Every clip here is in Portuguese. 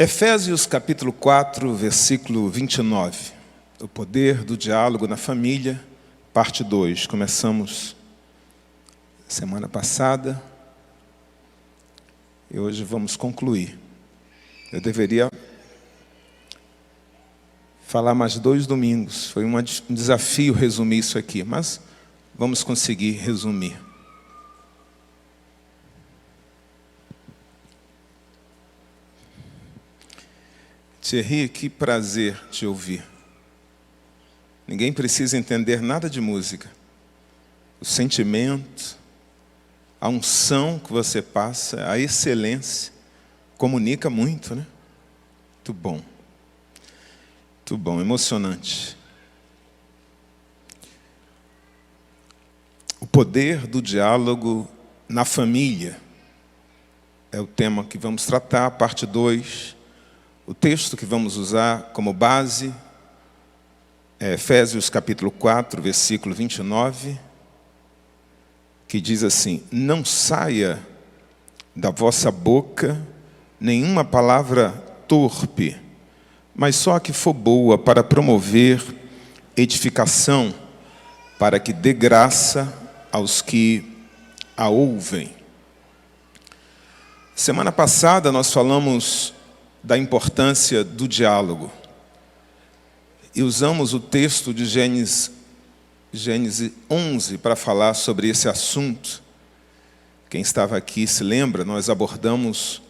Efésios capítulo 4, versículo 29. O poder do diálogo na família, parte 2. Começamos semana passada e hoje vamos concluir. Eu deveria falar mais 2 domingos. Foi um desafio resumir isso aqui, mas vamos conseguir resumir. Thierry, que prazer te ouvir. Ninguém precisa entender nada de música. O sentimento, a unção que você passa, a excelência, comunica muito, né? Muito bom. Muito bom, emocionante. O poder do diálogo na família é o tema que vamos tratar, parte 2. O texto que vamos usar como base é Efésios capítulo 4, versículo 29, que diz assim: não saia da vossa boca nenhuma palavra torpe, mas só a que for boa para promover edificação, para que dê graça aos que a ouvem. Semana passada nós falamos da importância do diálogo. E usamos o texto de Gênesis 11 para falar sobre esse assunto. Quem estava aqui se lembra, nós abordamos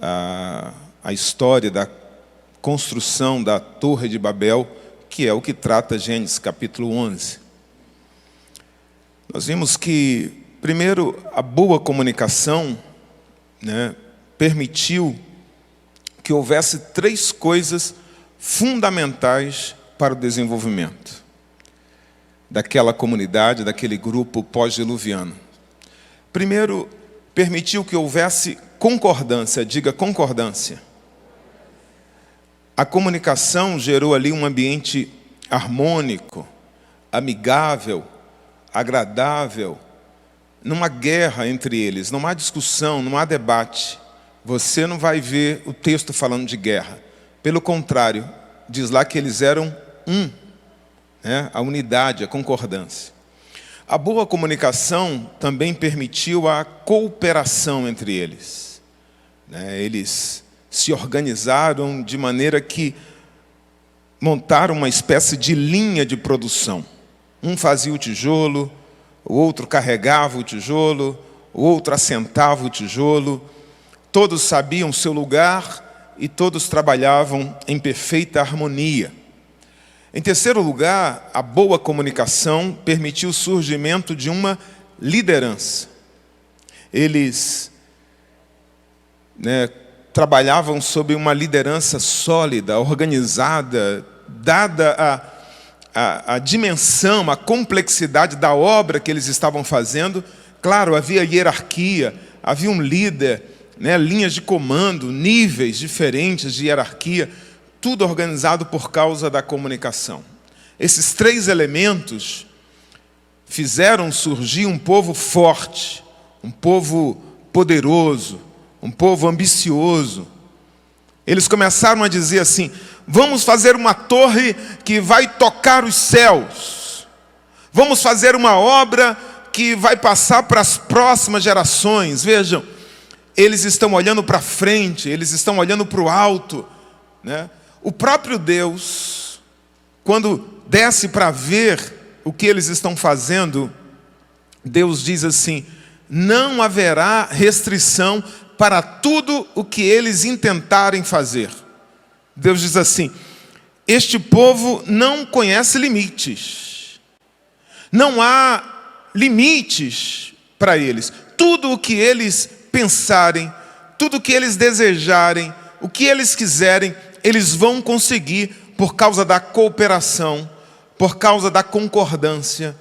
a história da construção da Torre de Babel, que é o que trata Gênesis capítulo 11. Nós vimos que, primeiro, a boa comunicação, permitiu que houvesse 3 coisas fundamentais para o desenvolvimento daquela comunidade, daquele grupo pós-diluviano. Primeiro, permitiu que houvesse concordância, diga concordância. A comunicação gerou ali um ambiente harmônico, amigável, agradável. Não há guerra entre eles, não há discussão, não há debate. Você não vai ver o texto falando de guerra. Pelo contrário, diz lá que eles eram a unidade, a concordância. A boa comunicação também permitiu a cooperação entre eles. Eles se organizaram de maneira que montaram uma espécie de linha de produção. Um fazia o tijolo, o outro carregava o tijolo, o outro assentava o tijolo. Todos sabiam o seu lugar e todos trabalhavam em perfeita harmonia. Em terceiro lugar, a boa comunicação permitiu o surgimento de uma liderança. Eles trabalhavam sob uma liderança sólida, organizada, dada a dimensão, a complexidade da obra que eles estavam fazendo. Claro, havia hierarquia, havia um líder, linhas de comando, níveis diferentes de hierarquia, tudo organizado por causa da comunicação. Esses 3 elementos fizeram surgir um povo forte, um povo poderoso, um povo ambicioso. Eles começaram a dizer assim: vamos fazer uma torre que vai tocar os céus. Vamos fazer uma obra que vai passar para as próximas gerações. Vejam, eles estão olhando para frente, eles estão olhando para o alto. O próprio Deus, quando desce para ver o que eles estão fazendo, Deus diz assim: não haverá restrição para tudo o que eles intentarem fazer. Deus diz assim: este povo não conhece limites. Não há limites para eles. Tudo o que eles pensarem, tudo o que eles desejarem, o que eles quiserem, eles vão conseguir por causa da cooperação, por causa da concordância,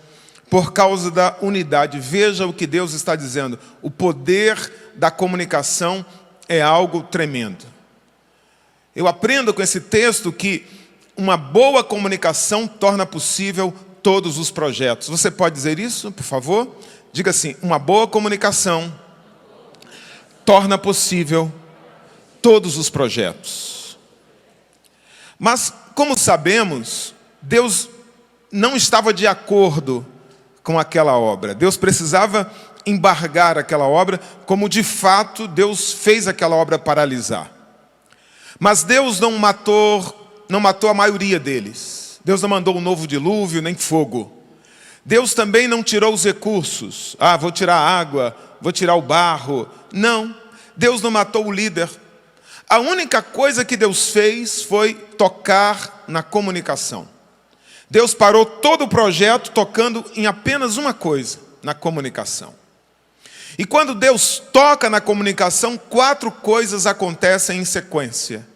por causa da unidade. Veja o que Deus está dizendo. O poder da comunicação é algo tremendo. Eu aprendo com esse texto que uma boa comunicação torna possível todos os projetos. Você pode dizer isso, por favor? Diga assim: uma boa comunicação torna possível todos os projetos. Mas, como sabemos, Deus não estava de acordo com aquela obra. Deus precisava embargar aquela obra, como de fato Deus fez aquela obra paralisar. Mas Deus não matou a maioria deles. Deus não mandou um novo dilúvio, nem fogo. Deus também não tirou os recursos. Vou tirar a água, vou tirar o barro. Não, Deus não matou o líder. A única coisa que Deus fez foi tocar na comunicação. Deus parou todo o projeto tocando em apenas uma coisa, na comunicação. E quando Deus toca na comunicação, 4 coisas acontecem em sequência.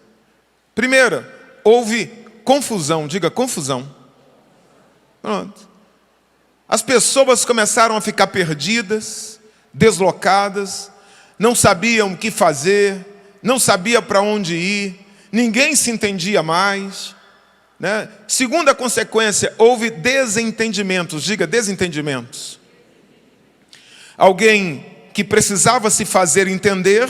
Primeira, houve confusão, diga confusão. Pronto. As pessoas começaram a ficar perdidas, deslocadas, não sabiam o que fazer, não sabia para onde ir, ninguém se entendia mais, né? Segunda consequência, houve desentendimentos, diga desentendimentos. Alguém que precisava se fazer entender,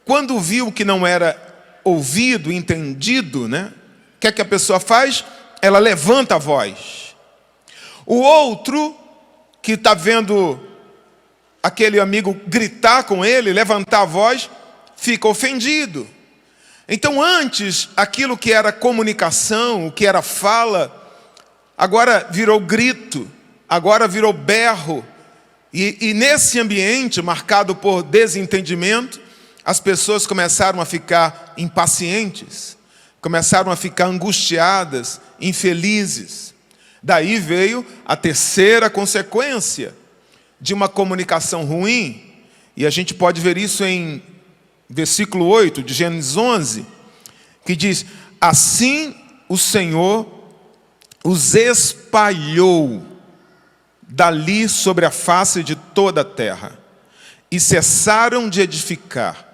quando viu que não era ouvido, entendido, né? O que é que a pessoa faz? Ela levanta a voz. O outro, que está vendo aquele amigo gritar com ele, levantar a voz, fica ofendido. Então antes, aquilo que era comunicação, o que era fala, agora virou grito, agora virou berro. E nesse ambiente marcado por desentendimento, as pessoas começaram a ficar impacientes, começaram a ficar angustiadas, infelizes. Daí veio a terceira consequência de uma comunicação ruim, e a gente pode ver isso em versículo 8 de Gênesis 11, que diz: assim o Senhor os espalhou dali sobre a face de toda a terra, e cessaram de edificar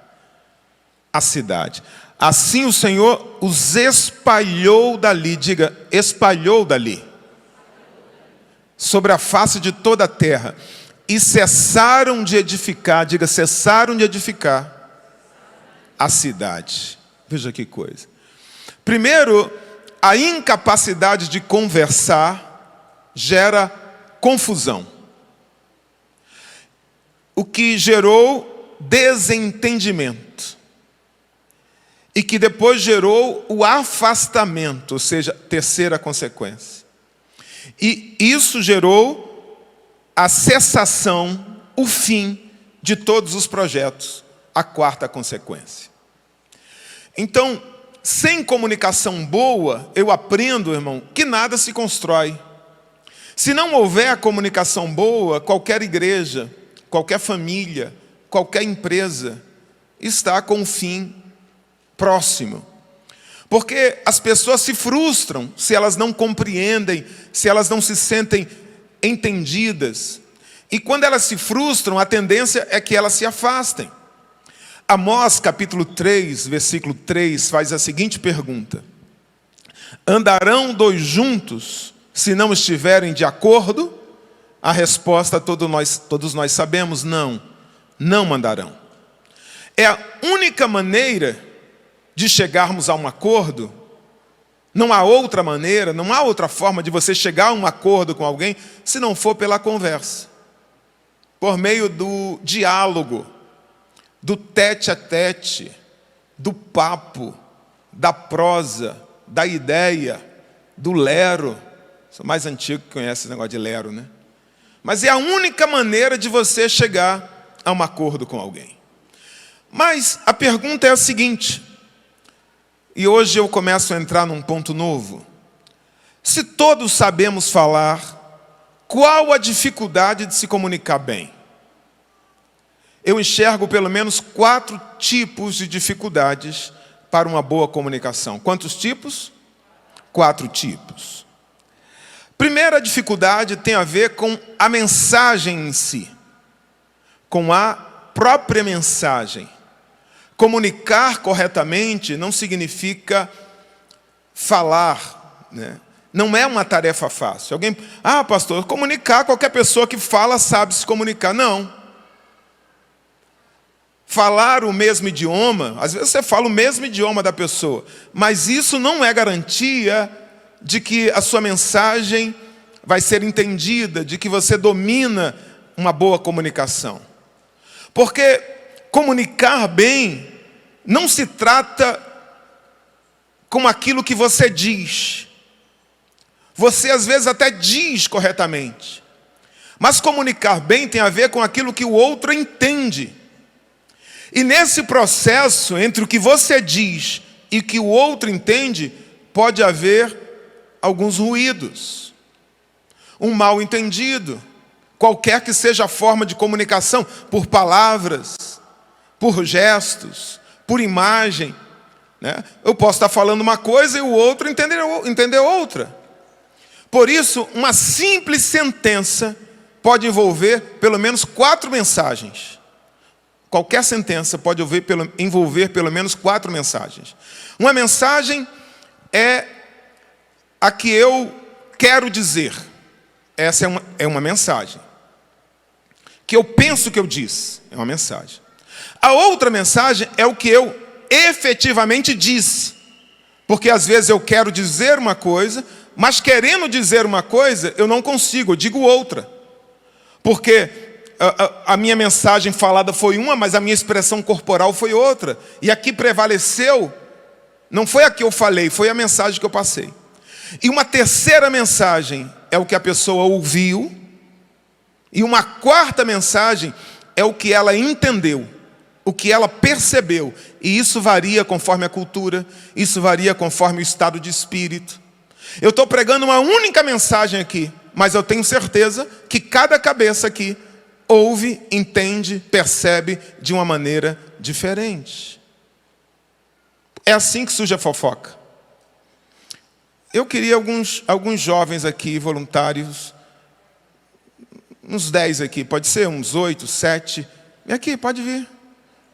a cidade. Assim o Senhor os espalhou dali, diga, espalhou dali, sobre a face de toda a terra, e cessaram de edificar, diga, cessaram de edificar a cidade. Veja que coisa. Primeiro, a incapacidade de conversar gera confusão, o que gerou desentendimento, e que depois gerou o afastamento, ou seja, terceira consequência. E isso gerou a cessação, o fim de todos os projetos, a quarta consequência. Então, sem comunicação boa, eu aprendo, irmão, que nada se constrói. Se não houver a comunicação boa, qualquer igreja, qualquer família, qualquer empresa está com um fim próximo. Porque as pessoas se frustram se elas não compreendem, se elas não se sentem entendidas. E quando elas se frustram, a tendência é que elas se afastem. Amós capítulo 3, versículo 3, faz a seguinte pergunta: andarão 2 juntos se não estiverem de acordo? A resposta todos nós sabemos: não, não andarão. É a única maneira de chegarmos a um acordo. Não há outra maneira, não há outra forma de você chegar a um acordo com alguém se não for pela conversa, por meio do diálogo, do tete a tete, do papo, da prosa, da ideia, do lero. Sou mais antigo que conhece esse negócio de lero, né? Mas é a única maneira de você chegar a um acordo com alguém. Mas a pergunta é a seguinte, e hoje eu começo a entrar num ponto novo. Se todos sabemos falar, qual a dificuldade de se comunicar bem? Eu enxergo pelo menos 4 tipos de dificuldades para uma boa comunicação. Quantos tipos? 4 tipos. Primeira dificuldade tem a ver com a mensagem em si, com a própria mensagem. Comunicar corretamente não significa falar, né? Não é uma tarefa fácil. Alguém, pastor, comunicar, qualquer pessoa que fala sabe se comunicar. Não. falar o mesmo idioma, às vezes você fala o mesmo idioma da pessoa, mas isso não é garantia de que a sua mensagem vai ser entendida, de que você domina uma boa comunicação. Porque comunicar bem não se trata com aquilo que você diz. Você às vezes até diz corretamente. Mas comunicar bem tem a ver com aquilo que o outro entende. E nesse processo, entre o que você diz e o que o outro entende, pode haver alguns ruídos. Um mal entendido, qualquer que seja a forma de comunicação, por palavras, por gestos, por imagem, né? Eu posso estar falando uma coisa e o outro entender outra. Por isso, uma simples sentença pode envolver pelo menos 4 mensagens. Qualquer sentença pode envolver pelo menos 4 mensagens. Uma mensagem é a que eu quero dizer. Essa é uma mensagem. Que eu penso que eu disse. É uma mensagem. A outra mensagem é o que eu efetivamente disse. Porque às vezes eu quero dizer uma coisa, mas querendo dizer uma coisa, eu não consigo, eu digo outra. Porque a minha mensagem falada foi uma, mas a minha expressão corporal foi outra. E a que prevaleceu, não foi a que eu falei, foi a mensagem que eu passei. E uma terceira mensagem é o que a pessoa ouviu. E uma quarta mensagem é o que ela entendeu, o que ela percebeu. E isso varia conforme a cultura, isso varia conforme o estado de espírito. Eu estou pregando uma única mensagem aqui, mas eu tenho certeza que cada cabeça aqui ouve, entende, percebe de uma maneira diferente. É assim que surge a fofoca. Eu queria alguns jovens aqui, voluntários, uns 10 aqui, pode ser? Uns 8, 7. Vem aqui, pode vir.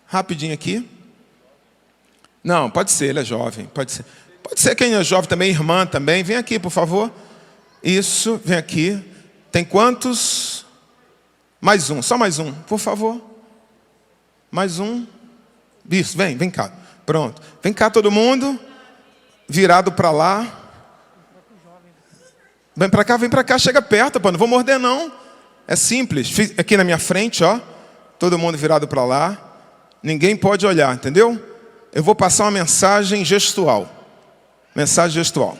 Rapidinho aqui. Não, pode ser, ele é jovem, pode ser. Pode ser quem é jovem também, irmã também. Vem aqui, por favor. Isso, vem aqui. Tem quantos? Mais um, só mais um, por favor. Mais um. Isso, vem cá. Pronto. Vem cá todo mundo. Virado para lá. Vem para cá, chega perto, pô. Não vou morder não. É simples. Aqui na minha frente, ó. Todo mundo virado para lá. Ninguém pode olhar, entendeu? Eu vou passar uma mensagem gestual. Mensagem gestual.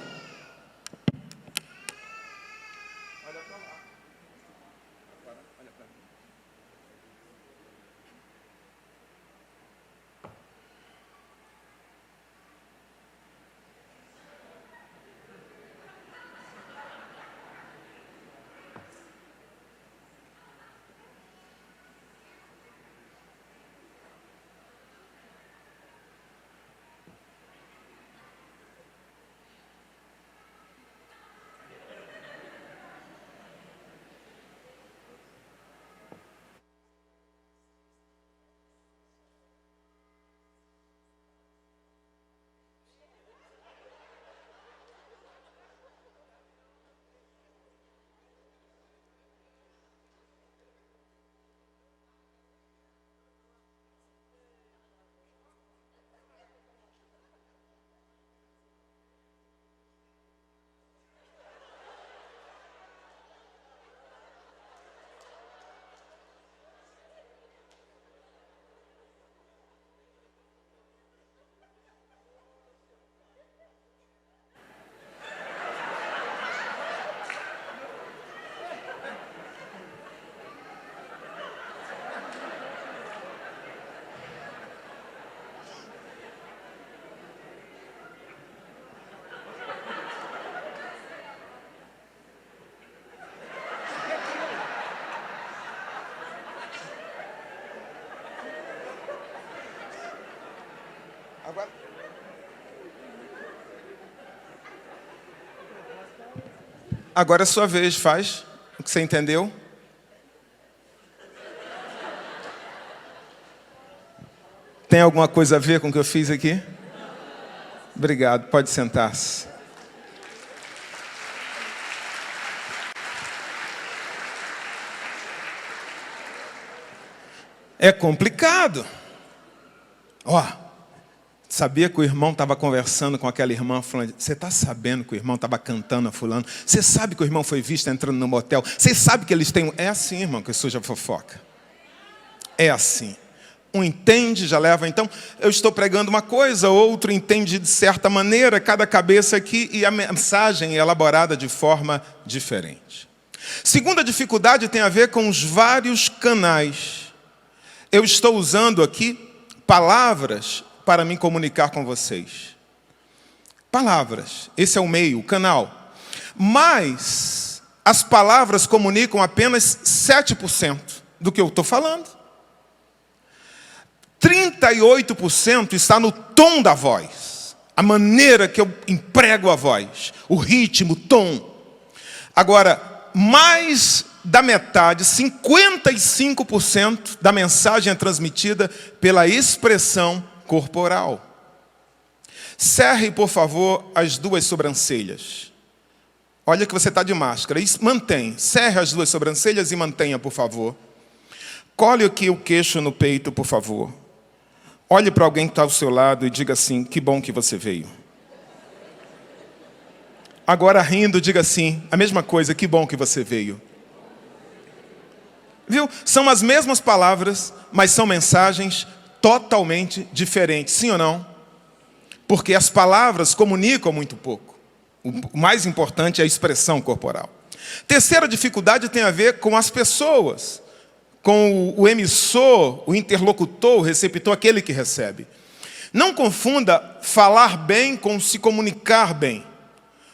Agora é a sua vez, faz o que você entendeu. Tem alguma coisa a ver com o que eu fiz aqui? Obrigado, pode sentar-se. É complicado. Ó, sabia que o irmão estava conversando com aquela irmã, falando, você está sabendo que o irmão estava cantando a fulano? Você sabe que o irmão foi visto entrando no motel? Você sabe que eles têm... É assim, irmão, que suja fofoca. É assim. Um entende, já leva. Então, eu estou pregando uma coisa, outro entende de certa maneira, cada cabeça aqui, e a mensagem é elaborada de forma diferente. Segunda dificuldade tem a ver com os vários canais. Eu estou usando aqui palavras para me comunicar com vocês. Palavras, esse é o meio, o canal. Mas as palavras comunicam apenas 7% do que eu estou falando. 38% está no tom da voz, a maneira que eu emprego a voz, o ritmo, o tom. Agora, mais da metade, 55% da mensagem é transmitida pela expressão corporal. Cerre, por favor, as duas sobrancelhas. Olha que você está de máscara. Mantém. Cerre as duas sobrancelhas e mantenha, por favor. Cole aqui o queixo no peito, por favor. Olhe para alguém que está ao seu lado e diga assim, que bom que você veio. Agora, rindo, diga assim, a mesma coisa, que bom que você veio. Viu? São as mesmas palavras, mas são mensagens totalmente diferentes. Sim ou não? Porque as palavras comunicam muito pouco. O mais importante é a expressão corporal. Terceira dificuldade tem a ver com as pessoas. Com o emissor, o interlocutor, o receptor, aquele que recebe. Não confunda falar bem com se comunicar bem.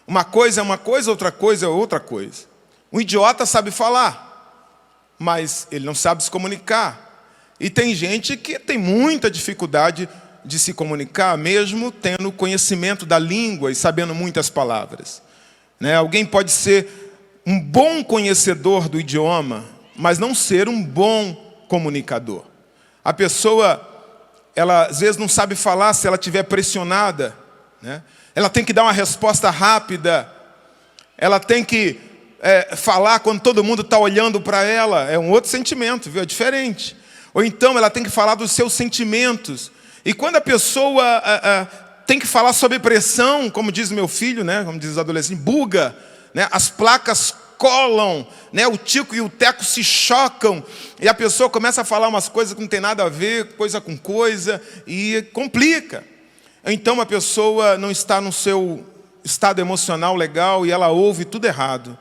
Uma coisa é uma coisa, outra coisa é outra coisa. Um idiota sabe falar, mas ele não sabe se comunicar. E tem gente que tem muita dificuldade de se comunicar, mesmo tendo conhecimento da língua e sabendo muitas palavras. Alguém pode ser um bom conhecedor do idioma, mas não ser um bom comunicador. A pessoa, ela às vezes não sabe falar se ela estiver pressionada, Ela tem que dar uma resposta rápida, ela tem que falar quando todo mundo está olhando para ela, é um outro sentimento, viu? É diferente. Ou então ela tem que falar dos seus sentimentos. E quando a pessoa tem que falar sob pressão, como diz meu filho, como diz os adolescentes, buga, as placas colam, o tico e o teco se chocam, e a pessoa começa a falar umas coisas que não tem nada a ver, coisa com coisa, e complica. Então a pessoa não está no seu estado emocional legal e ela ouve tudo errado.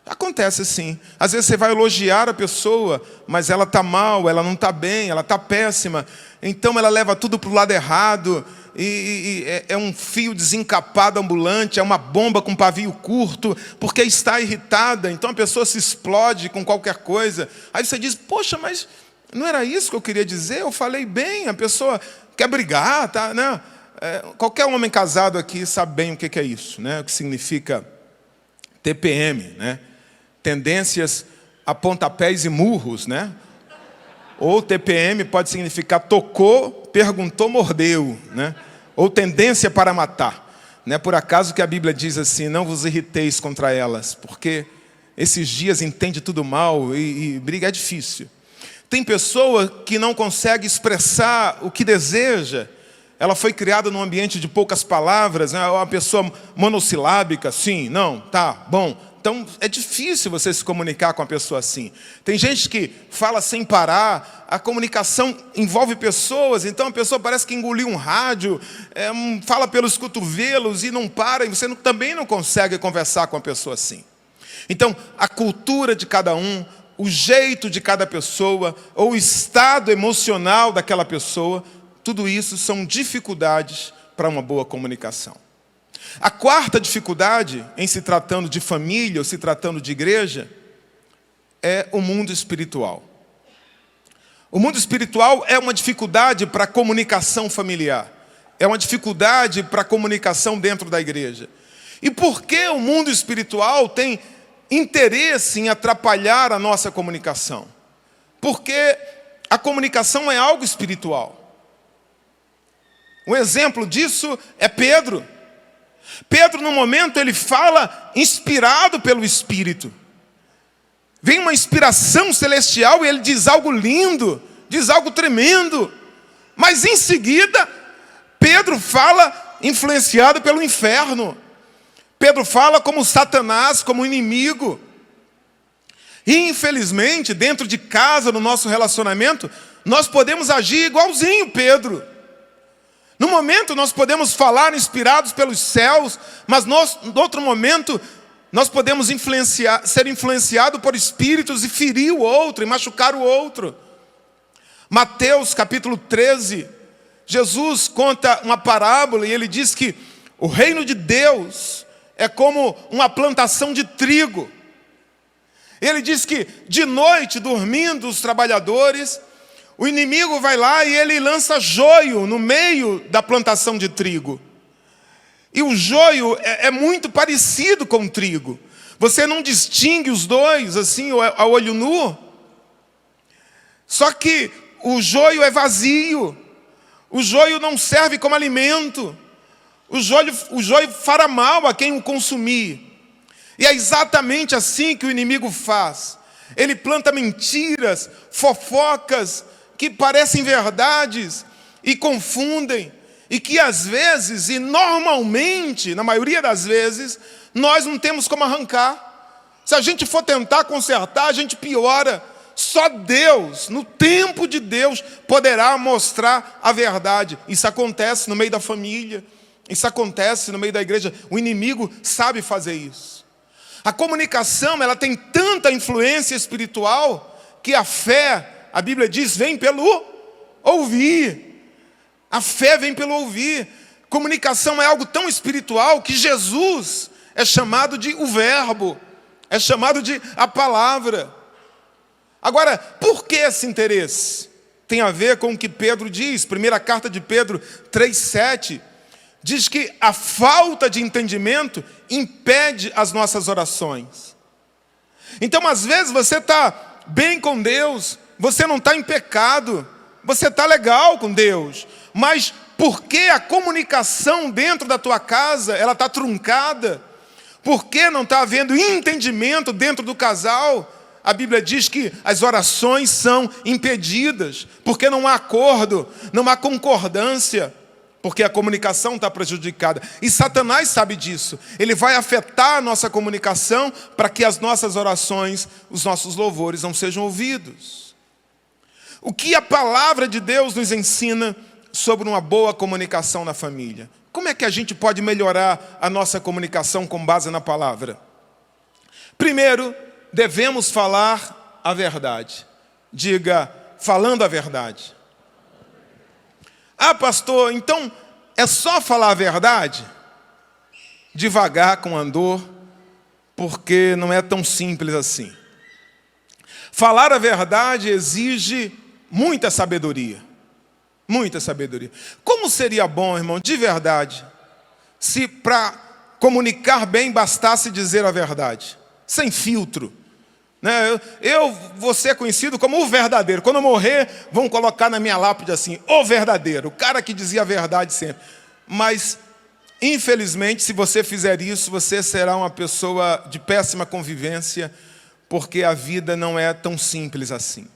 Acontece assim. Às vezes você vai elogiar a pessoa, mas ela está mal, ela não está bem, ela está péssima. Então ela leva tudo para o lado errado. E é um fio desencapado ambulante, é uma bomba com pavio curto, porque está irritada. Então a pessoa se explode com qualquer coisa. Aí você diz, poxa, mas não era isso que eu queria dizer? Eu falei bem, a pessoa quer brigar, tá? Qualquer homem casado aqui sabe bem o que é isso, o que significa TPM, tendências a pontapés e murros, Ou TPM pode significar tocou, perguntou, mordeu, Ou tendência para matar. Não é por acaso que a Bíblia diz assim, não vos irriteis contra elas, porque esses dias entende tudo mal e briga é difícil. Tem pessoa que não consegue expressar o que deseja. Ela foi criada num ambiente de poucas palavras, uma pessoa monossilábica, sim, não, tá, bom. Então, é difícil você se comunicar com uma pessoa assim. Tem gente que fala sem parar, a comunicação envolve pessoas, então a pessoa parece que engoliu um rádio, fala pelos cotovelos e não para, e você também não consegue conversar com uma pessoa assim. Então, a cultura de cada um, o jeito de cada pessoa, ou o estado emocional daquela pessoa, tudo isso são dificuldades para uma boa comunicação. A quarta dificuldade, em se tratando de família ou se tratando de igreja, é o mundo espiritual. O mundo espiritual é uma dificuldade para a comunicação familiar. É uma dificuldade para a comunicação dentro da igreja. E por que o mundo espiritual tem interesse em atrapalhar a nossa comunicação? Porque a comunicação é algo espiritual. Um exemplo disso é Pedro. Pedro, no momento, ele fala inspirado pelo Espírito. Vem uma inspiração celestial e ele diz algo lindo, diz algo tremendo. Mas em seguida, Pedro fala influenciado pelo inferno. Pedro fala como Satanás, como inimigo. E infelizmente, dentro de casa, no nosso relacionamento, nós podemos agir igualzinho Pedro. No momento nós podemos falar inspirados pelos céus, mas no outro momento nós podemos ser influenciados por espíritos e ferir o outro, e machucar o outro. Mateus capítulo 13, Jesus conta uma parábola e ele diz que o reino de Deus é como uma plantação de trigo. Ele diz que de noite, dormindo os trabalhadores, o inimigo vai lá e ele lança joio no meio da plantação de trigo. E o joio é muito parecido com o trigo. Você não distingue os dois assim a olho nu. Só que o joio é vazio. O joio não serve como alimento. O joio fará mal a quem o consumir. E é exatamente assim que o inimigo faz. Ele planta mentiras, fofocas, que parecem verdades e confundem, e que às vezes, e normalmente, na maioria das vezes, nós não temos como arrancar. Se a gente for tentar consertar, a gente piora. Só Deus, no tempo de Deus, poderá mostrar a verdade. Isso acontece no meio da família, isso acontece no meio da igreja. O inimigo sabe fazer isso. A comunicação, ela tem tanta influência espiritual que a fé, a Bíblia diz, vem pelo ouvir. A fé vem pelo ouvir. Comunicação é algo tão espiritual que Jesus é chamado de o verbo, é chamado de a palavra. Agora, por que esse interesse? Tem a ver com o que Pedro diz, primeira carta de Pedro 3,7, diz que a falta de entendimento impede as nossas orações. Então, às vezes, você está bem com Deus, você não está em pecado, você está legal com Deus, mas porque a comunicação dentro da tua casa ela está truncada, porque não está havendo entendimento dentro do casal, a Bíblia diz que as orações são impedidas, porque não há acordo, não há concordância, porque a comunicação está prejudicada. E Satanás sabe disso. Ele vai afetar a nossa comunicação para que as nossas orações, os nossos louvores não sejam ouvidos. O que a palavra de Deus nos ensina sobre uma boa comunicação na família? Como é que a gente pode melhorar a nossa comunicação com base na palavra? Primeiro, devemos falar a verdade. Diga, falando a verdade. Ah, pastor, então é só falar a verdade? Devagar com andor, porque não é tão simples assim. Falar a verdade exige muita sabedoria. Muita sabedoria. Como seria bom, irmão, de verdade, se para comunicar bem bastasse dizer a verdade, sem filtro. Eu vou ser conhecido como o verdadeiro. Quando eu morrer, vão colocar na minha lápide assim, o verdadeiro, o cara que dizia a verdade sempre. Mas, infelizmente, se você fizer isso, você será uma pessoa de péssima convivência, porque a vida não é tão simples assim.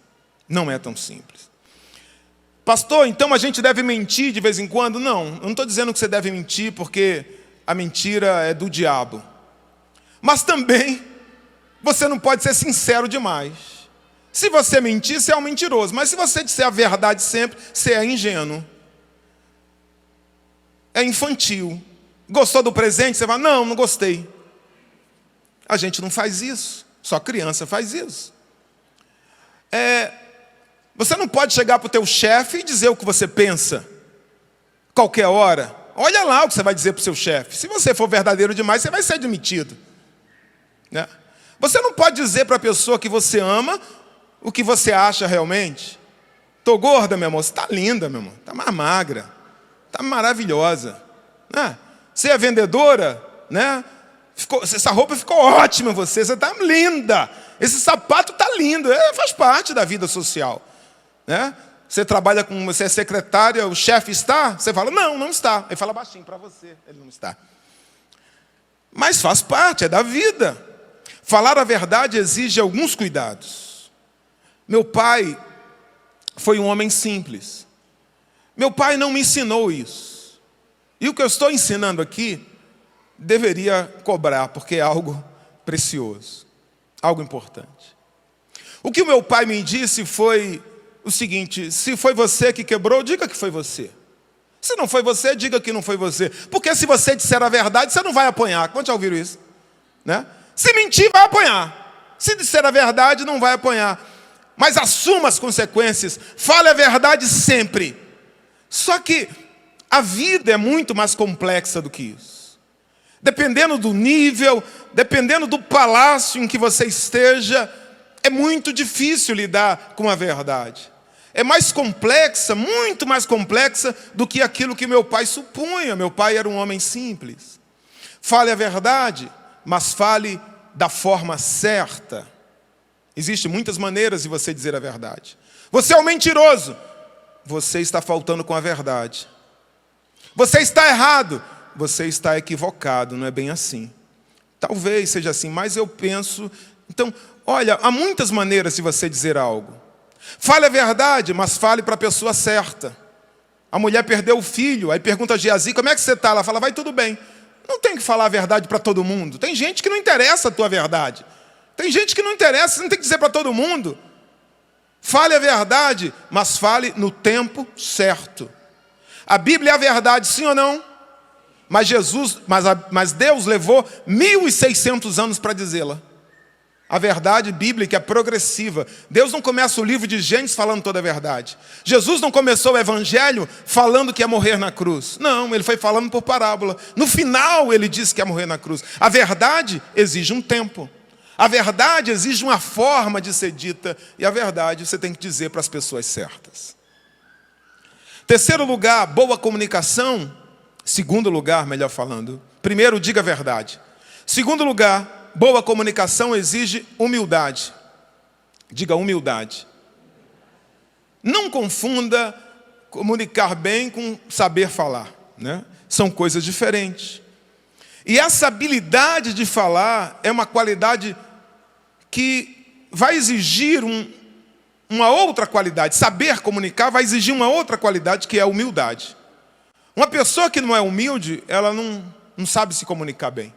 Não é tão simples. Pastor, então a gente deve mentir de vez em quando? Não, eu não estou dizendo que você deve mentir, porque a mentira é do diabo. Mas também, você não pode ser sincero demais. Se você mentir, você é um mentiroso. Mas se você disser a verdade sempre, você é ingênuo. É infantil. Gostou do presente? Você fala, não gostei. A gente não faz isso. Só criança faz isso. Você não pode chegar para o teu chefe e dizer o que você pensa. Qualquer hora. Olha lá o que você vai dizer para o seu chefe. Se você for verdadeiro demais, você vai ser demitido. Né? Você não pode dizer para a pessoa que você ama o que você acha realmente. Tô gorda, meu amor. Você está linda, meu amor. Está mais magra. Está maravilhosa. Né? Você é vendedora, né? Essa roupa ficou ótima em você. Você está linda. Esse sapato está lindo. Faz parte da vida social. Né? Você trabalha com... Você é secretária, o chefe está? Você fala, não está. Ele fala baixinho para você. Ele não está. Mas faz parte, é da vida. Falar a verdade exige alguns cuidados. Meu pai foi um homem simples. Meu pai não me ensinou isso. E o que eu estou ensinando aqui, deveria cobrar, porque é algo precioso, algo importante. O que o meu pai me disse foi o seguinte: se foi você que quebrou, diga que foi você. Se não foi você, diga que não foi você. Porque se você disser a verdade, você não vai apanhar. Quantos já ouviram isso? Né? Se mentir, vai apanhar. Se disser a verdade, não vai apanhar. Mas assuma as consequências. Fale a verdade sempre. Só que a vida é muito mais complexa do que isso. Dependendo do nível, dependendo do palácio em que você esteja, é muito difícil lidar com a verdade. É mais complexa, muito mais complexa do que aquilo que meu pai supunha. Meu pai era um homem simples. Fale a verdade, mas fale da forma certa. Existem muitas maneiras de você dizer a verdade. Você é um mentiroso. Você está faltando com a verdade. Você está errado. Você está equivocado, não é bem assim. Talvez seja assim, mas eu penso... Então, olha, há muitas maneiras de você dizer algo. Fale a verdade, mas fale para a pessoa certa. A mulher perdeu o filho, aí pergunta a Geazi: como é que você está? Ela fala: vai tudo bem. Não tem que falar a verdade para todo mundo. Tem gente que não interessa a tua verdade. Tem gente que não interessa, você não tem que dizer para todo mundo. Fale a verdade, mas fale no tempo certo. A Bíblia é a verdade, sim ou não? Mas Deus levou 1.600 anos para dizê-la. A verdade bíblica é progressiva. Deus não começa o livro de Gênesis falando toda a verdade. Jesus não começou o evangelho falando que ia morrer na cruz. Não, ele foi falando por parábola. No final ele disse que ia morrer na cruz. A verdade exige um tempo. A verdade exige uma forma de ser dita. E a verdade você tem que dizer para as pessoas certas. Terceiro lugar, boa comunicação. Segundo lugar, melhor falando. Primeiro, diga a verdade. Segundo lugar, boa comunicação exige humildade. Diga humildade. Não confunda comunicar bem com saber falar, né? São coisas diferentes. E essa habilidade de falar é uma qualidade que vai exigir uma outra qualidade. Saber comunicar vai exigir uma outra qualidade, que é a humildade. Uma pessoa que não é humilde, ela não sabe se comunicar bem.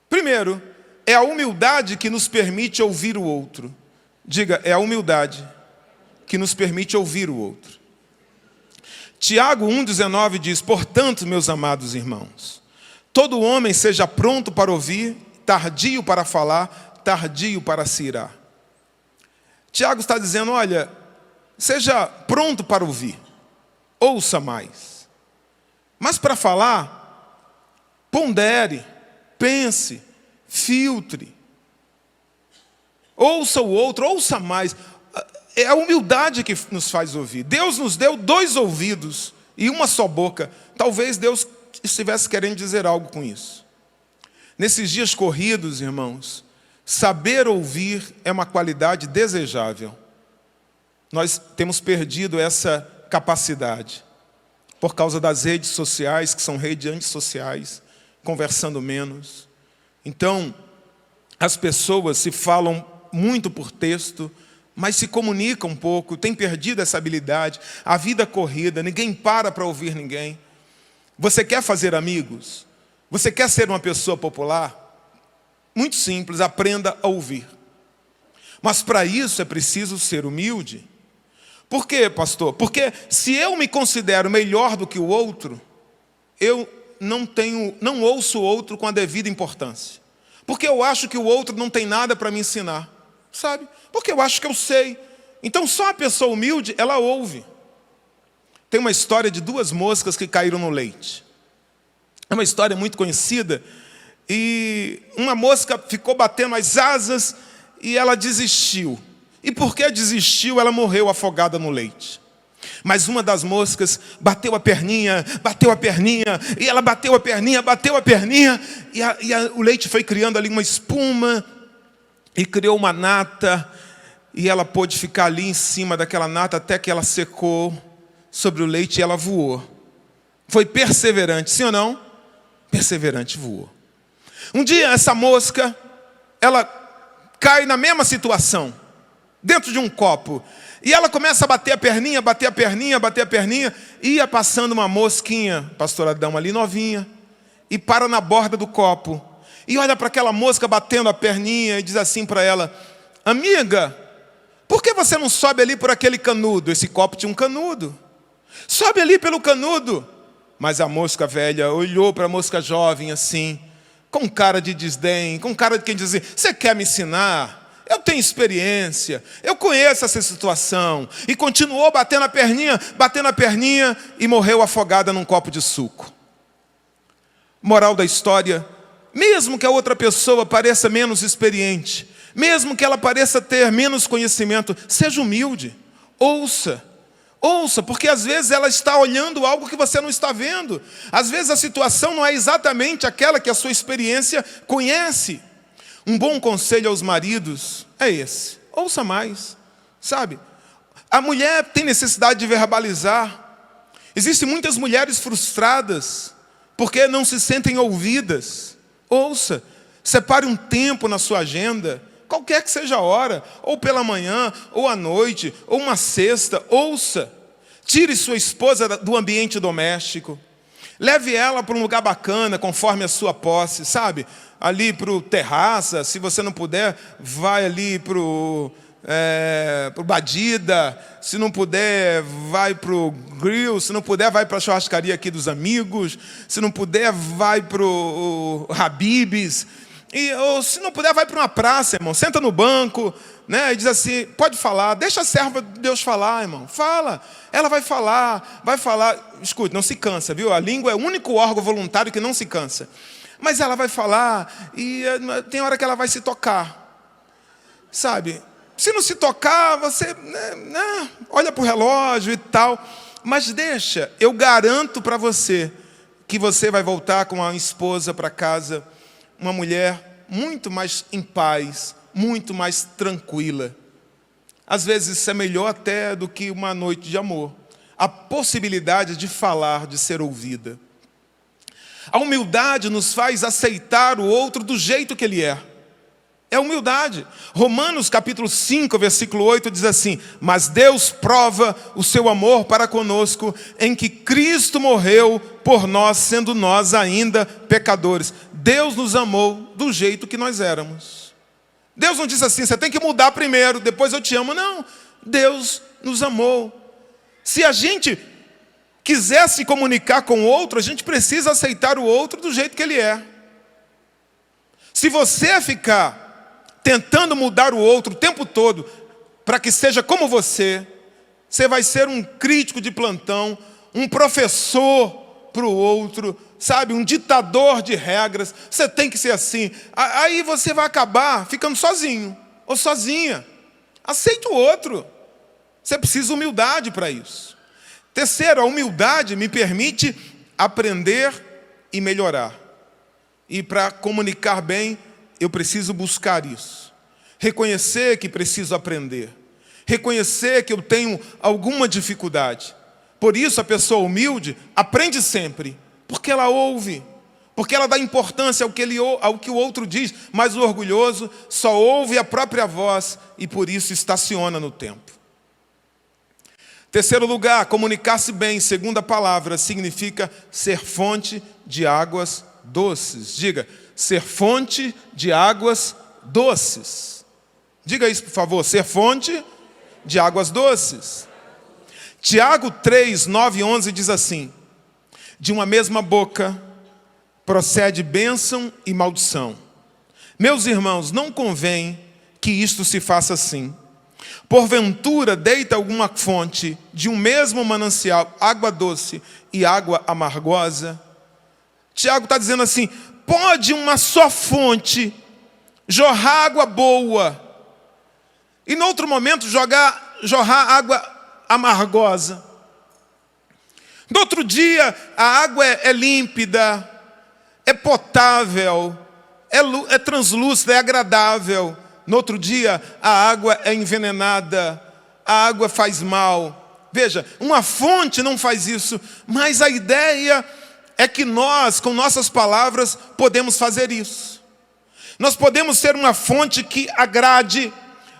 Primeiro, é a humildade que nos permite ouvir o outro. Diga, é a humildade que nos permite ouvir o outro. Tiago 1,19 diz: portanto, meus amados irmãos, todo homem seja pronto para ouvir, tardio para falar, tardio para se irar. Tiago está dizendo: olha, seja pronto para ouvir, ouça mais. Mas para falar, pondere, pense, filtre. Ouça o outro, ouça mais. É a humildade que nos faz ouvir. Deus nos deu 2 ouvidos e uma só boca. Talvez Deus estivesse querendo dizer algo com isso. Nesses dias corridos, irmãos, saber ouvir é uma qualidade desejável. Nós temos perdido essa capacidade por causa das redes sociais, que são redes antissociais, conversando menos. Então, as pessoas se falam muito por texto, mas se comunicam um pouco, têm perdido essa habilidade. A vida corrida, ninguém para ouvir ninguém. Você quer fazer amigos? Você quer ser uma pessoa popular? Muito simples, aprenda a ouvir. Mas para isso é preciso ser humilde. Por quê, pastor? Porque se eu me considero melhor do que o outro, eu não ouço o outro com a devida importância. Porque eu acho que o outro não tem nada para me ensinar. Sabe? Porque eu acho que eu sei. Então só a pessoa humilde, ela ouve. Tem uma história de 2 moscas que caíram no leite. É uma história muito conhecida. E uma mosca ficou batendo as asas e ela desistiu. E porque desistiu, ela morreu afogada no leite. Mas uma das moscas bateu a perninha, e ela bateu a perninha, o leite foi criando ali uma espuma, e criou uma nata, e ela pôde ficar ali em cima daquela nata até que ela secou sobre o leite e ela voou. Foi perseverante, sim ou não? Perseverante, voou. Um dia essa mosca, ela cai na mesma situação. dentro de um copo. E ela começa a bater a perninha, bater a perninha, bater a perninha. Ia passando uma mosquinha, pastor Adão, ali novinha, e para na borda do copo. E olha para aquela mosca batendo a perninha e diz assim para ela: amiga, por que você não sobe ali por aquele canudo? Esse copo tinha um canudo. Sobe ali pelo canudo. Mas a mosca velha olhou para a mosca jovem assim, com cara de desdém, com cara de quem diz assim: você quer me ensinar? Eu tenho experiência, eu conheço essa situação. E continuou batendo a perninha e morreu afogada num copo de suco. Moral da história: mesmo que a outra pessoa pareça menos experiente, mesmo que ela pareça ter menos conhecimento, seja humilde, ouça, porque às vezes ela está olhando algo que você não está vendo. Às vezes a situação não é exatamente aquela que a sua experiência conhece. Um bom conselho aos maridos é esse: ouça mais, sabe? A mulher tem necessidade de verbalizar. Existem muitas mulheres frustradas porque não se sentem ouvidas. Ouça, separe um tempo na sua agenda, qualquer que seja a hora, ou pela manhã, ou à noite, ou uma sexta. Ouça, tire sua esposa do ambiente doméstico. Leve ela para um lugar bacana, conforme a sua posse, sabe? Ali para o terraça, se você não puder, vai ali para o Badida. Se não puder, vai para o grill. Se não puder, vai para a churrascaria aqui dos amigos. Se não puder, vai para o Habib's. Ou se não puder, vai para uma praça, irmão. Senta no banco, né? E diz assim: pode falar, deixa a serva de Deus falar, irmão. Fala, ela vai falar. Escute, não se cansa, viu? A língua é o único órgão voluntário que não se cansa. Mas ela vai falar e tem hora que ela vai se tocar, sabe? Se não se tocar, você olha para o relógio e tal. Mas deixa, eu garanto para você que você vai voltar com uma esposa para casa, uma mulher muito mais em paz, muito mais tranquila. Às vezes isso é melhor até do que uma noite de amor. A possibilidade de falar, de ser ouvida. A humildade nos faz aceitar o outro do jeito que ele é. É humildade. Romanos capítulo 5, versículo 8 diz assim: mas Deus prova o seu amor para conosco em que Cristo morreu por nós, sendo nós ainda pecadores. Deus nos amou do jeito que nós éramos. Deus não disse assim: você tem que mudar primeiro, depois eu te amo. Não, Deus nos amou. Se a gente quiser se comunicar com o outro, a gente precisa aceitar o outro do jeito que ele é. Se você ficar tentando mudar o outro o tempo todo para que seja como você vai ser um crítico de plantão, um professor para o outro, sabe, um ditador de regras. Você tem que ser assim. Aí você vai acabar ficando sozinho ou sozinha. Aceita o outro. Você precisa de humildade para isso. Terceiro, a humildade me permite aprender e melhorar. E para comunicar bem, eu preciso buscar isso. Reconhecer que preciso aprender. Reconhecer que eu tenho alguma dificuldade. Por isso, a pessoa humilde aprende sempre. Porque ela ouve. Porque ela dá importância ao que o outro diz. Mas o orgulhoso só ouve a própria voz e por isso estaciona no tempo. Terceiro lugar, comunicar-se bem, segundo a palavra, significa ser fonte de águas doces. Diga, ser fonte de águas doces. Diga isso, por favor, ser fonte de águas doces. Tiago 3, 9 e 11 diz assim: de uma mesma boca procede bênção e maldição. Meus irmãos, não convém que isto se faça assim. Porventura deita alguma fonte de um mesmo manancial, água doce e água amargosa? Tiago está dizendo assim: pode uma só fonte jorrar água boa e no outro momento jorrar água amargosa? No outro dia a água é límpida, é potável, é translúcida, é agradável. No outro dia, a água é envenenada, a água faz mal. Veja, uma fonte não faz isso, mas a ideia é que nós, com nossas palavras, podemos fazer isso. Nós podemos ser uma fonte que agrade,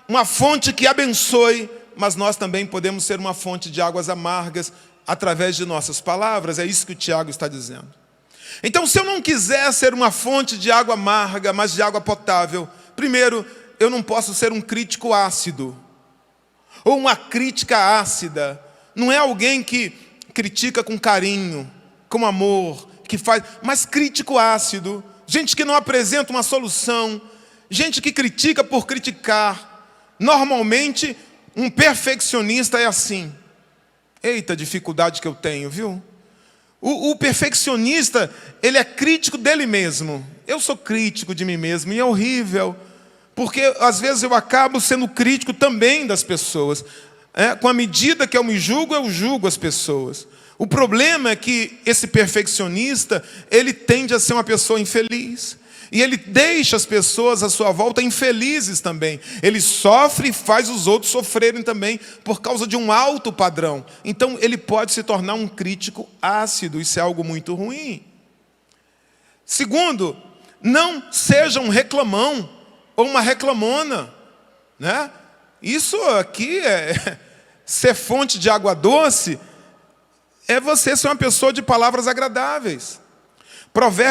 uma fonte que abençoe, mas nós também podemos ser uma fonte de águas amargas através de nossas palavras. É isso que o Tiago está dizendo. Então, se eu não quiser ser uma fonte de água amarga, mas de água potável, primeiro, eu não posso ser um crítico ácido, ou uma crítica ácida. Não é alguém que critica com carinho, com amor, que faz, mas crítico ácido, gente que não apresenta uma solução, gente que critica por criticar. Normalmente, um perfeccionista é assim. Eita, dificuldade que eu tenho, viu? O perfeccionista, ele é crítico dele mesmo. Eu sou crítico de mim mesmo e é horrível, porque às vezes eu acabo sendo crítico também das pessoas. Com a medida que eu julgo as pessoas. O problema é que esse perfeccionista, ele tende a ser uma pessoa infeliz. E ele deixa as pessoas à sua volta infelizes também. Ele sofre e faz os outros sofrerem também por causa de um alto padrão. Então ele pode se tornar um crítico ácido. Isso é algo muito ruim. Segundo, não seja um reclamão ou uma reclamona, né? Isso aqui ser fonte de água doce, é você ser uma pessoa de palavras agradáveis.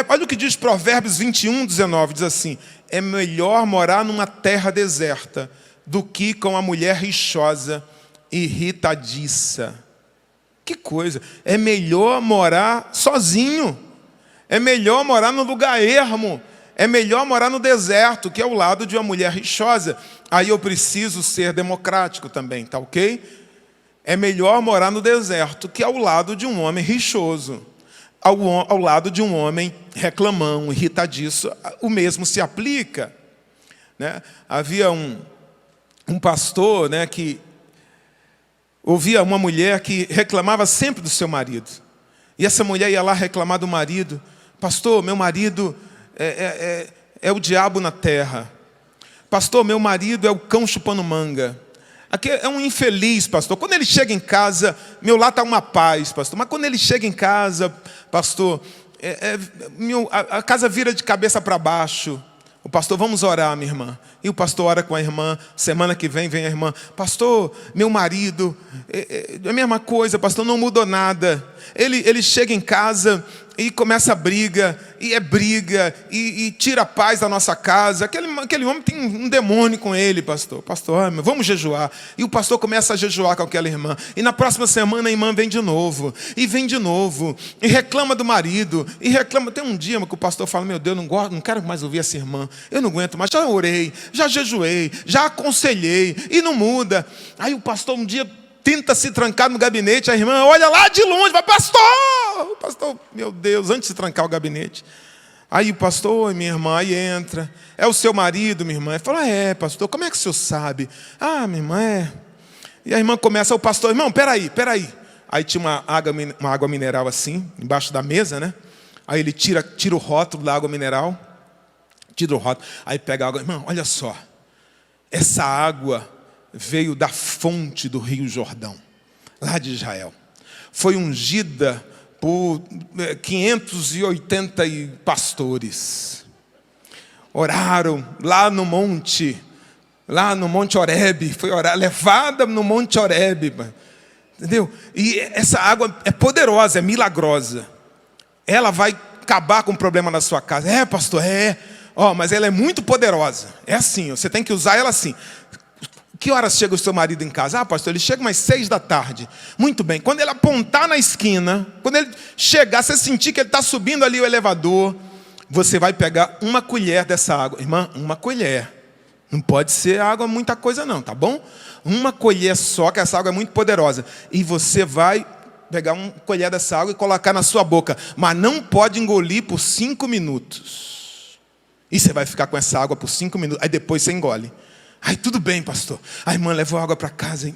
Olha o que diz Provérbios 21:19, diz assim: é melhor morar numa terra deserta do que com a mulher rixosa e irritadiça. Que coisa! É melhor morar sozinho, é melhor morar num lugar ermo, é melhor morar no deserto, que é ao lado de uma mulher rixosa. Aí eu preciso ser democrático também, tá ok? É melhor morar no deserto que ao lado de um homem rixoso. Ao lado de um homem reclamão, irritadiço, o mesmo se aplica, né? Havia um pastor, né, que ouvia uma mulher que reclamava sempre do seu marido. E essa mulher ia lá reclamar do marido: pastor, meu marido é o diabo na terra. Pastor, meu marido é o cão chupando manga. Aqui é um infeliz, pastor. Quando ele chega em casa, meu lá está uma paz, pastor. Mas quando ele chega em casa, pastor, a casa vira de cabeça para baixo. O pastor: vamos orar, minha irmã. E o pastor ora com a irmã. Semana que vem a irmã: pastor, meu marido, é a mesma coisa, pastor, não mudou nada. Ele chega em casa e começa a briga, e tira a paz da nossa casa. Aquele homem tem um demônio com ele, pastor. Pastor, vamos jejuar. E o pastor começa a jejuar com aquela irmã. E na próxima semana a irmã vem de novo, e reclama do marido, e reclama. Tem um dia que o pastor fala: meu Deus, não quero mais ouvir essa irmã, eu não aguento mais, já orei, já jejuei, já aconselhei, e não muda. Aí o pastor um dia tenta se trancar no gabinete, a irmã olha lá de longe, vai: pastor! O pastor, meu Deus, antes de trancar o gabinete. Aí o pastor: oi, minha irmã. Aí entra: é o seu marido, minha irmã? Ele fala: é, pastor, como é que o senhor sabe? Ah, minha irmã, é. E a irmã começa: o pastor: irmão, peraí. Aí tinha uma água mineral assim, embaixo da mesa, né? Aí ele tira o rótulo da água mineral, tira o rótulo, aí pega a água: irmão, olha só, essa água veio da fonte do Rio Jordão, lá de Israel. Foi ungida por 580 pastores. Oraram lá no monte Horebe. Foi orar, levada no monte Horebe. Entendeu? E essa água é poderosa, é milagrosa. Ela vai acabar com o problema na sua casa. É, pastor, mas ela é muito poderosa. É assim, você tem que usar ela assim. Que horas chega o seu marido em casa? Ah, pastor, ele chega umas 6 da tarde. Muito bem. Quando ele apontar na esquina, quando ele chegar, você sentir que ele está subindo ali o elevador, você vai pegar uma colher dessa água. Irmã, uma colher. Não pode ser água muita coisa não, tá bom? Uma colher só, que essa água é muito poderosa. E você vai pegar uma colher dessa água e colocar na sua boca. Mas não pode engolir por 5 minutos. E você vai ficar com essa água por 5 minutos. Aí depois você engole. Aí tudo bem, pastor. A irmã levou água para casa, hein?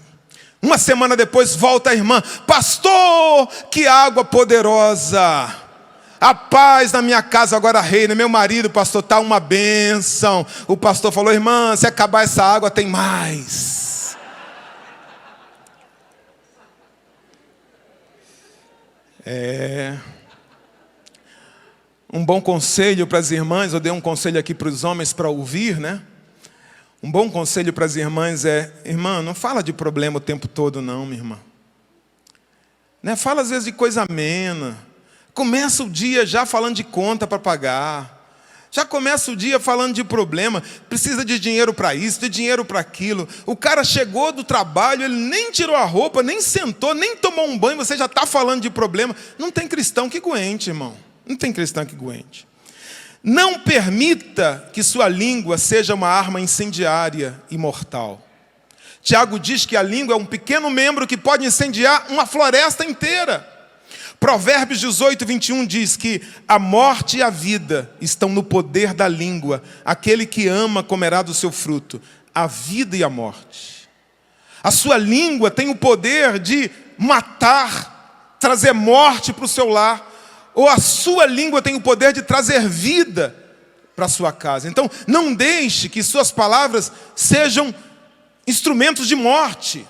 Uma semana depois volta a irmã: pastor, que água poderosa! A paz na minha casa agora reina. Meu marido, pastor, está uma bênção. O pastor falou: irmã, se acabar essa água tem mais. Um bom conselho para as irmãs. Eu dei um conselho aqui para os homens para ouvir, né? Um bom conselho para as irmãs é: irmã, não fala de problema o tempo todo não, minha irmã. Né? Fala às vezes de coisa amena. Começa o dia já falando de conta para pagar. Já começa o dia falando de problema. Precisa de dinheiro para isso, de dinheiro para aquilo. O cara chegou do trabalho, ele nem tirou a roupa, nem sentou, nem tomou um banho, você já está falando de problema. Não tem cristão que aguente, irmão. Não tem cristão que aguente. Não permita que sua língua seja uma arma incendiária e mortal. Tiago diz que a língua é um pequeno membro que pode incendiar uma floresta inteira. Provérbios 18, 21 diz que a morte e a vida estão no poder da língua. Aquele que ama comerá do seu fruto. A vida e a morte. A sua língua tem o poder de matar, trazer morte para o seu lar. Ou a sua língua tem o poder de trazer vida para a sua casa. Então, não deixe que suas palavras sejam instrumentos de morte.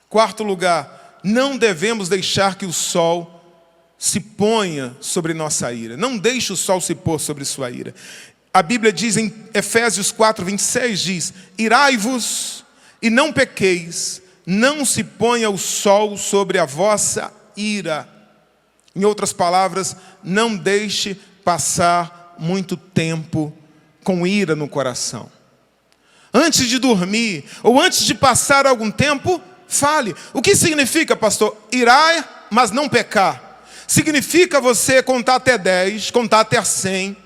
Quarto lugar, não devemos deixar que o sol se ponha sobre nossa ira. Não deixe o sol se pôr sobre sua ira. A Bíblia diz em Efésios 4, 26, diz: irai-vos e não pequeis, não se ponha o sol sobre a vossa ira. Em outras palavras, não deixe passar muito tempo com ira no coração. Antes de dormir, ou antes de passar algum tempo, fale. O que significa, pastor? Irar, mas não pecar. Significa você contar até 10, contar até 100,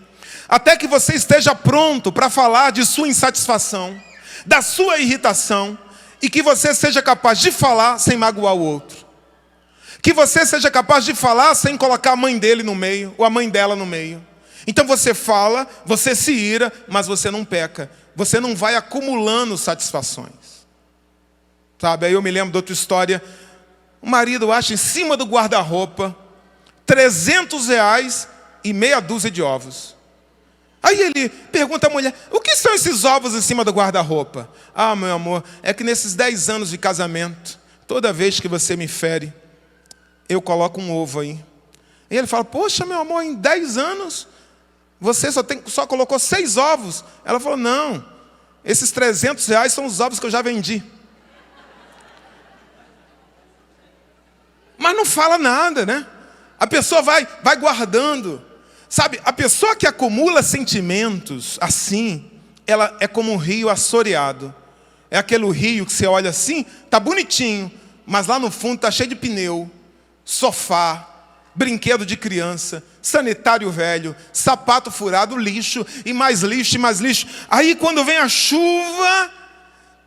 até que você esteja pronto para falar de sua insatisfação, da sua irritação, e que você seja capaz de falar sem magoar o outro. Que você seja capaz de falar sem colocar a mãe dele no meio, ou a mãe dela no meio. Então você fala, você se ira, mas você não peca. Você não vai acumulando satisfações. Sabe, aí eu me lembro de outra história. O marido acha em cima do guarda-roupa R$300 e meia dúzia de ovos. Aí ele pergunta à mulher: o que são esses ovos em cima do guarda-roupa? Ah, meu amor, é que nesses 10 anos de casamento, toda vez que você me fere, eu coloco um ovo aí. E ele fala: poxa, meu amor, em 10 anos, você só colocou 6 ovos. Ela falou: não, esses R$300 são os ovos que eu já vendi. Mas não fala nada, né? A pessoa vai guardando. Sabe, a pessoa que acumula sentimentos assim, ela é como um rio assoreado. É aquele rio que você olha assim, tá bonitinho, mas lá no fundo tá cheio de pneu, sofá, brinquedo de criança, sanitário velho, sapato furado, lixo, e mais lixo, e mais lixo. Aí quando vem a chuva,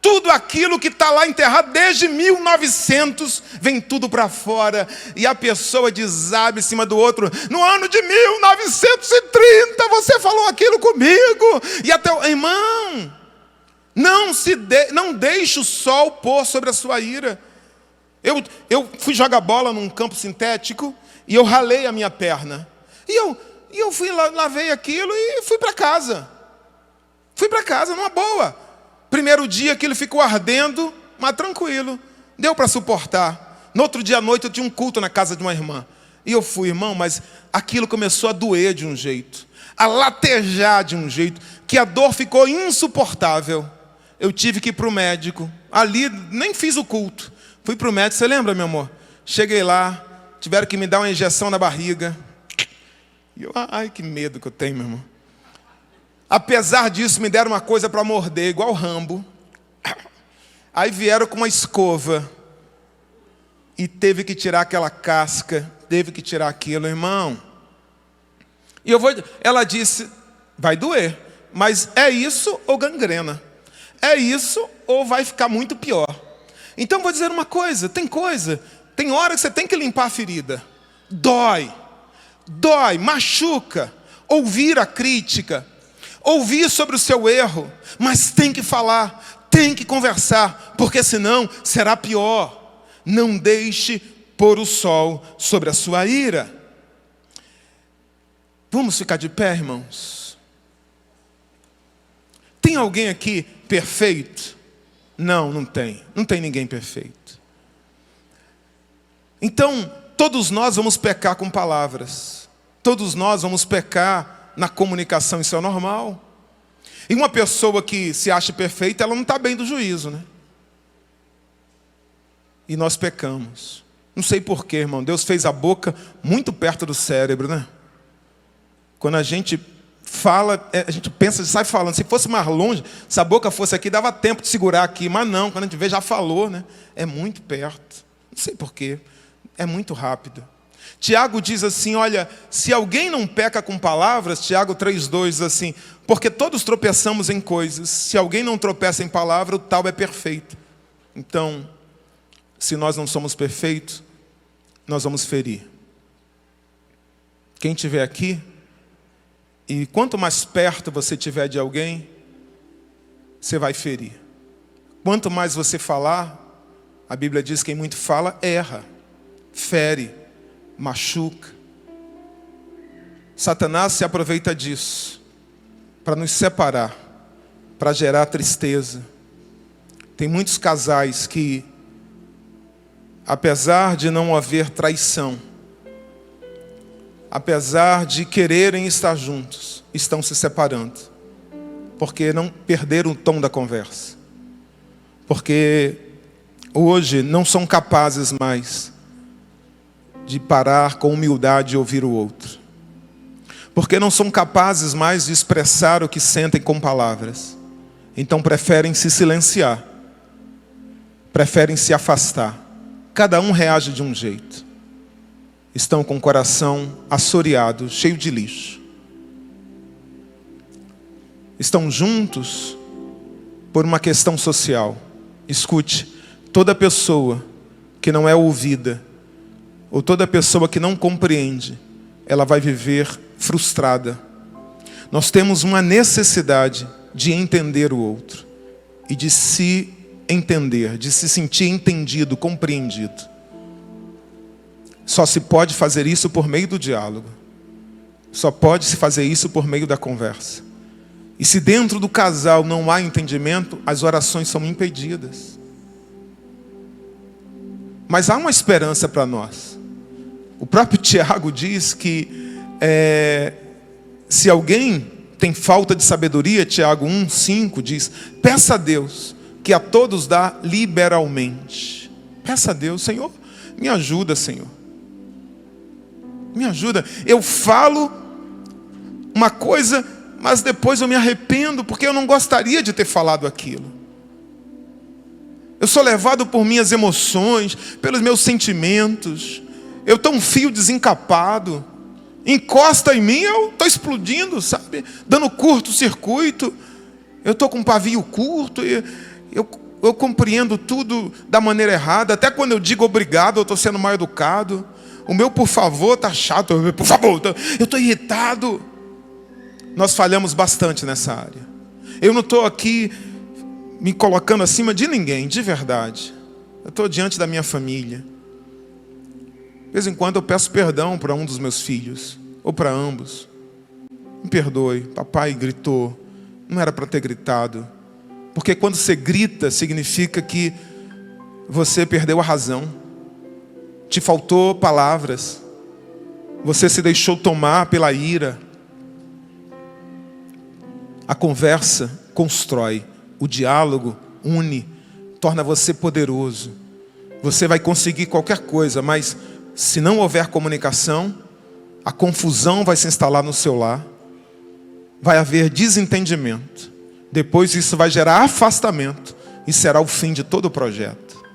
tudo aquilo que está lá enterrado desde 1900, vem tudo para fora. E a pessoa desaba em cima do outro. No ano de 1930, você falou aquilo comigo. E até o irmão, não deixe o sol pôr sobre a sua ira. Eu fui jogar bola num campo sintético e eu ralei a minha perna. E eu fui lá, lavei aquilo e fui para casa. Fui para casa numa boa. Primeiro dia aquilo ficou ardendo, mas tranquilo. Deu para suportar. No outro dia à noite eu tinha um culto na casa de uma irmã. E eu fui, irmão, mas aquilo começou a doer de um jeito, a latejar de um jeito, que a dor ficou insuportável. Eu tive que ir para o médico. Ali, nem fiz o culto. Fui para o médico, você lembra, meu amor? Cheguei lá, tiveram que me dar uma injeção na barriga. E eu, ai, que medo que eu tenho, meu irmão. Apesar disso, me deram uma coisa para morder, igual Rambo. Aí vieram com uma escova. E teve que tirar aquela casca, teve que tirar aquilo, irmão. E ela disse, vai doer, mas é isso ou gangrena? É isso ou vai ficar muito pior? Então vou dizer uma coisa, tem hora que você tem que limpar a ferida. Dói, machuca, ouvir a crítica, ouvir sobre o seu erro, mas tem que falar, tem que conversar, porque senão será pior. Não deixe pôr o sol sobre a sua ira. Vamos ficar de pé, irmãos? Tem alguém aqui perfeito? Não tem. Não tem ninguém perfeito. Então, todos nós vamos pecar com palavras. Todos nós vamos pecar na comunicação, isso é normal. E uma pessoa que se acha perfeita, ela não está bem do juízo, né? E nós pecamos. Não sei porquê, irmão. Deus fez a boca muito perto do cérebro, né? Quando a gente fala, a gente pensa, sai falando. Se fosse mais longe, se a boca fosse aqui, dava tempo de segurar aqui. Mas não, quando a gente vê, já falou, né? É muito perto. Não sei porquê. É muito rápido. Tiago diz assim, olha, se alguém não peca com palavras, Tiago 3,2 diz assim, porque todos tropeçamos em coisas. Se alguém não tropeça em palavra, o tal é perfeito. Então, se nós não somos perfeitos, nós vamos ferir. Quem estiver aqui, e quanto mais perto você estiver de alguém, você vai ferir. Quanto mais você falar, a Bíblia diz que quem muito fala, erra, fere, machuca. Satanás se aproveita disso para nos separar, para gerar tristeza. Tem muitos casais que, apesar de não haver traição, apesar de quererem estar juntos, estão se separando, porque não perderam o tom da conversa, porque hoje não são capazes mais de parar com humildade e ouvir o outro, porque não são capazes mais de expressar o que sentem com palavras, então preferem se silenciar, preferem se afastar. Cada um reage de um jeito. Estão com o coração assoreado, cheio de lixo. Estão juntos por uma questão social. Escute, toda pessoa que não é ouvida, ou toda pessoa que não compreende, ela vai viver frustrada. Nós temos uma necessidade de entender o outro e de se entender, de se sentir entendido, compreendido. Só se pode fazer isso por meio do diálogo. Só pode se fazer isso por meio da conversa. E se dentro do casal não há entendimento, as orações são impedidas. Mas há uma esperança para nós. O próprio Tiago diz que se alguém tem falta de sabedoria, Tiago 1,5 diz, peça a Deus, que a todos dá liberalmente. Peça a Deus, Senhor, me ajuda, Senhor. Me ajuda. Eu falo uma coisa, mas depois eu me arrependo, porque eu não gostaria de ter falado aquilo. Eu sou levado por minhas emoções, pelos meus sentimentos. Eu estou um fio desencapado. Encosta em mim, eu estou explodindo, sabe? Dando curto-circuito. Eu estou com um pavio curto e eu compreendo tudo da maneira errada. Até quando eu digo obrigado, eu estou sendo mal educado. O meu por favor está chato. Por favor, eu estou irritado. Nós falhamos bastante nessa área. Eu não estou aqui me colocando acima de ninguém, de verdade. Eu estou diante da minha família. De vez em quando eu peço perdão para um dos meus filhos, ou para ambos. Me perdoe, papai gritou. Não era para ter gritado. Porque quando você grita, significa que você perdeu a razão. Te faltou palavras. Você se deixou tomar pela ira. A conversa constrói. O diálogo une. Torna você poderoso. Você vai conseguir qualquer coisa, mas se não houver comunicação, a confusão vai se instalar no seu lar. Vai haver desentendimento. Depois isso vai gerar afastamento. E será o fim de todo o projeto.